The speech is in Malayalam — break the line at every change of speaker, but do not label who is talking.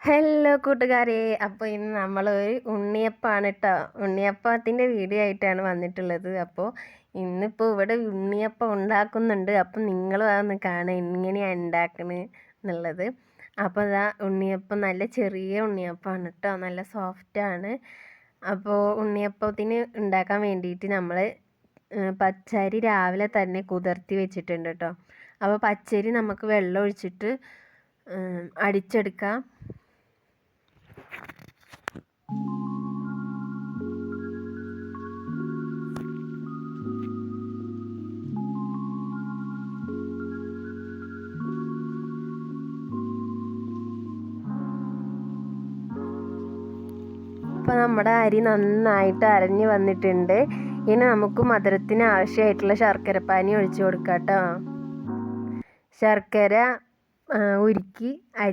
ഹലോ കൂട്ടുകാരെ, അപ്പോൾ ഇന്ന് നമ്മളൊരു ഉണ്ണിയപ്പമാണ് കേട്ടോ. ഉണ്ണിയപ്പത്തിൻ്റെ വീഡിയോ ആയിട്ടാണ് വന്നിട്ടുള്ളത്. അപ്പോൾ ഇന്നിപ്പോൾ ഇവിടെ ഉണ്ണിയപ്പം ഉണ്ടാക്കുന്നുണ്ട്. അപ്പം നിങ്ങളും അതൊന്ന് കാണുക എങ്ങനെയാണ് ഉണ്ടാക്കണത് എന്നുള്ളത്. അപ്പോൾ അതാ ഉണ്ണിയപ്പം നല്ല ചെറിയ ഉണ്ണിയപ്പമാണ് കേട്ടോ, നല്ല സോഫ്റ്റാണ്. അപ്പോൾ ഉണ്ണിയപ്പത്തിന് ഉണ്ടാക്കാൻ വേണ്ടിയിട്ട് നമ്മൾ പച്ചരി രാവിലെ തന്നെ കുതിർത്തി വെച്ചിട്ടുണ്ട് കേട്ടോ. അപ്പോൾ പച്ചരി നമുക്ക് വെള്ളം ഒഴിച്ചിട്ട് അടിച്ചെടുക്കാം. അപ്പോൾ നമ്മുടെ അരി നന്നായിട്ട് അരഞ്ഞ് വന്നിട്ടുണ്ട്. ഇനി നമുക്ക് മധുരത്തിന് ആവശ്യമായിട്ടുള്ള ശർക്കരപ്പാനി ഒഴിച്ചു കൊടുക്കാം കേട്ടോ. ശർക്കര ഉരുക്കി